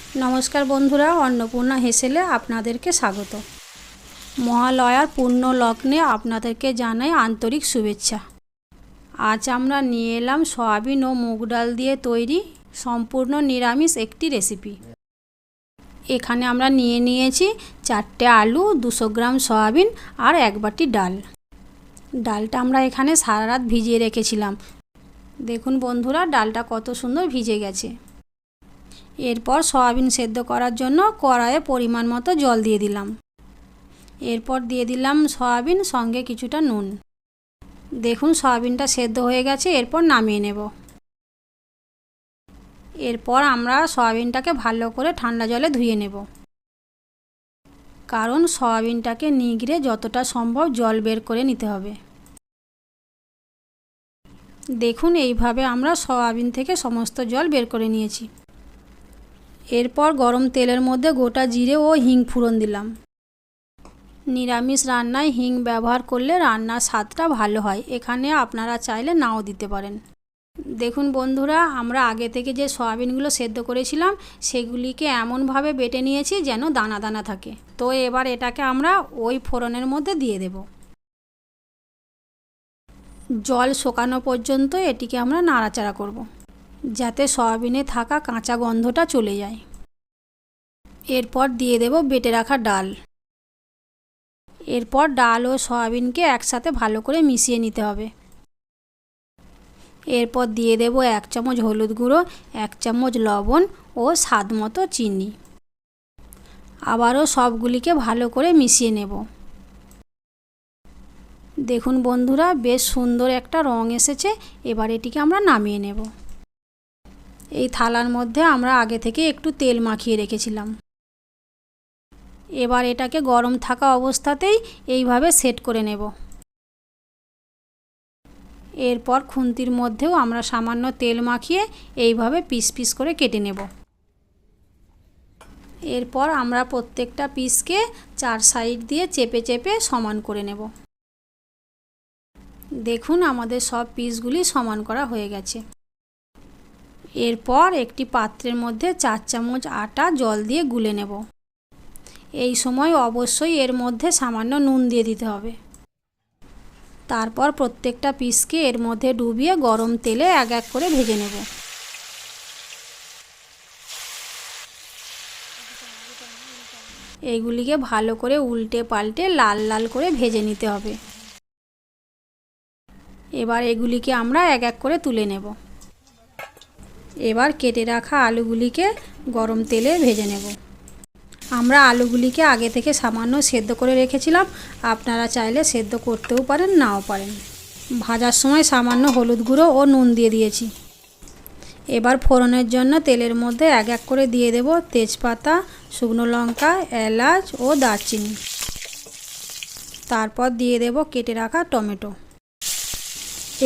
नमस्कार बंधुरा अन्नपूर्णा हेसेले आपनादेरके स्वागत। महालयार पूर्ण लग्ने आपनादेरके जानाई आंतरिक शुभेच्छा। आज आमरा निये एलाम सयाबिन ओ मुग डाल दिए तैरी सम्पूर्ण निरामिष एकटी रेसिपि। एखाने आमरा निये नियेछि 4टे आलू, 200 ग्राम सयाबिन और 1 बाटी डाल। डालटा आमरा एखाने सारा रात भिजिए रेखेछिलाम। देखुन बंधुरा डालटा कत सुंदर भिजे गेछे। एरपर सयाबिन सेদ্ধ करार जन्य कड़ाइये परिमाण मतो जल दिए दिलाम। एरपर दिए दिलाम सयाबिन संगे किछुटा नुन। देखुन सयाबिनटा सेদ্ধ हये गेछे। एरपर नामिये नेब। एरपर आमरा सयाबिनटाके भालो करे ठांडा जले धुए नेब, कारण सयाबिनटाके निगड़े जतटा सम्भव जल बेर करे निते हबे। देखुन एइभाবে आमरा सयाबिन थेके समस्त जल बेर करे निয়েছি। एरपर गरम तेलेर मध्य गोटा जिरे और हिंग फोड़न दिलाम। निरामिष रान्नाय हिंग व्यवहार करले रान्नार स्वादटा भालो हय। एखाने आपनारा चाइले नाओ दिते पारेन। देखुन बंधुरा आमरा आगे थेके जे सयाबिनगुलो सेদ্ধ करेछिलाम सेगुलिके एमन भावे बेटे निয়েছি जेन दाना दाना थाके। तो एबार एटाके आमरा ओई फोड़नेर मध्य दिए देब। जल शोकानो पर्यन्त एटिके आमरा नाड़ाचाड़ा करब जाते सयाबिने थाका काँचा गन्धटा चले जाए। एरपर दिए देब बेटे राखा डाल। एरपर डाल और सयाबिन के एकसाथे भालो करे मिशिए निते हबे। एरपर दिए देब 1 चामच हलुद गुঁড়ো, 1 चामच लवण और स्वाद मतो चीनी। आबारो सबगुलिके भालो करे मिशिए नेब। देखुन बंधुरा बेश सुंदर एकटा रंग एसेছে। एबार एटिके आमरा नामिয়ে नेब। এই থালার মধ্যে আমরা আগে থেকে একটু তেল মাখিয়ে রেখেছিলাম। এবার এটাকে গরম থাকা অবস্থাতেই এইভাবে সেট করে নেব। এরপর খুন্তির মধ্যেও আমরা সামান্য তেল মাখিয়ে এইভাবে পিস পিস করে কেটে নেব। এরপর আমরা প্রত্যেকটা পিসকে 4 সাইড দিয়ে চেপে চেপে সমান করে নেব। দেখুন আমাদের সব পিসগুলি সমান করা হয়ে গেছে। एरपर एक पात्रेर मध्य 4 चामच आटा जल दिए गुले नेब। এই সময় অবশ্যই এর মধ্যে সামান্য নুন দিয়ে দিতে হবে। তারপর প্রত্যেকটা পিসকে এর মধ্যে ডুবিয়ে গরম তেলে এক এক করে ভেজে নেব। এইগুলিকে ভালো করে উল্টে পাল্টে লাল লাল করে ভেজে নিতে হবে। এবার এগুলিকে আমরা এক এক করে তুলে নেব। এবার কেটে রাখা আলুগুলিকে গরম তেলে ভেজে নেব। আমরা আলুগুলিকে আগে থেকে সামান্য সেদ্ধ করে রেখেছিলাম। আপনারা চাইলে সেদ্ধ করতেও পারেন নাও পারেন। ভাজার সময় সামান্য হলুদ গুঁড়ো ও নুন দিয়ে দিয়েছি। এবার ফোড়নের জন্য তেলের মধ্যে এক এক করে দিয়ে দেব তেজপাতা, শুকনো লঙ্কা, এলাচ ও দারচিনি। তারপর দিয়ে দেব কেটে রাখা টমেটো।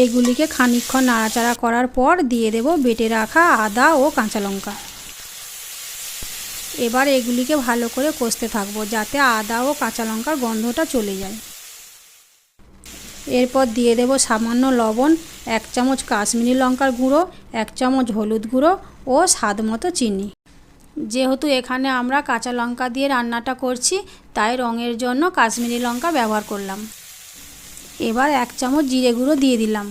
এগুলিকে খানিকক্ষণ নাড়াচাড়া করার পর দিয়ে দেব বেটে রাখা আদা ও কাঁচা লঙ্কা। এবার এগুলিকে ভালো করে কষতে থাকবো যাতে আদা ও কাঁচা লঙ্কার গন্ধটা চলে যায়। এরপর দিয়ে দেব সামান্য লবণ, 1 চামচ কাশ্মীরি লঙ্কার গুঁড়ো, 1 চামচ হলুদ গুঁড়ো ও স্বাদ মতো চিনি। যেহেতু এখানে আমরা কাঁচা লঙ্কা দিয়ে রান্নাটা করছি তাই রঙের জন্য কাশ্মীরি লঙ্কা ব্যবহার করলাম। এবার 1 চামচ জিরে গুঁড়ো দিয়ে দিলাম।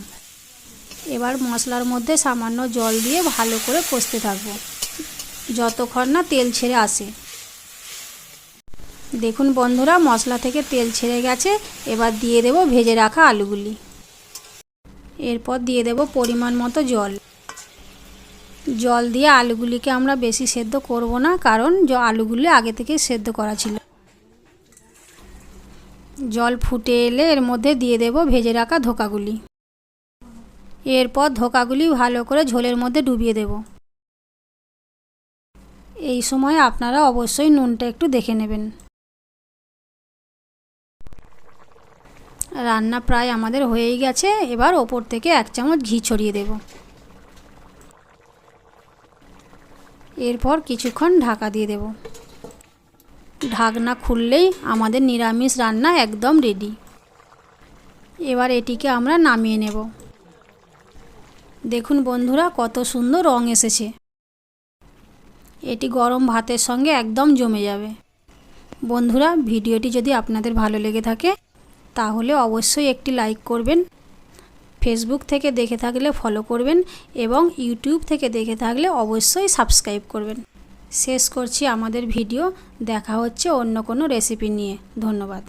এবার মশলার মধ্যে সামান্য জল দিয়ে ভালো করে কষতে থাকবো যতক্ষণ না তেল ছেড়ে আসে। দেখুন বন্ধুরা মশলা থেকে তেল ছেড়ে গেছে। এবার দিয়ে দেব ভেজে রাখা আলুগুলি। এরপর দিয়ে দেব পরিমাণ মতো জল। জল দিয়ে আলুগুলিকে আমরা বেশি সেদ্ধ করব না, কারণ আলুগুলি আগে থেকে সেদ্ধ করা ছিল। জল ফুটে এলে এর মধ্যে দিয়ে দেব ভেজে রাখা ধোকাগুলি। এরপর ধোকাগুলি ভালো করে ঝোলের মধ্যে ডুবিয়ে দেব। এই সময় আপনারা অবশ্যই নুনটা একটু দেখে নেবেন। রান্না প্রায় আমাদের হয়েই গেছে। এবার ওপর থেকে 1 চামচ ঘি ছড়িয়ে দেব। এরপর কিছুক্ষণ ঢাকা দিয়ে দেব। ঢাকনা খুললেই আমাদের নিরামিষ রান্না একদম রেডি। এবার এটিকে আমরা নামিয়ে নেব। দেখুন বন্ধুরা কত সুন্দর রং এসেছে। এটি গরম ভাতের সঙ্গে একদম জমে যাবে। বন্ধুরা, ভিডিওটি যদি আপনাদের ভালো লেগে থাকে তাহলে অবশ্যই একটি লাইক করবেন। ফেসবুক থেকে দেখে থাকলে ফলো করবেন এবং ইউটিউব থেকে দেখে থাকলে অবশ্যই সাবস্ক্রাইব করবেন। শেষ করছি আমাদের ভিডিও। দেখা হচ্ছে অন্য কোনো রেসিপি নিয়ে। ধন্যবাদ।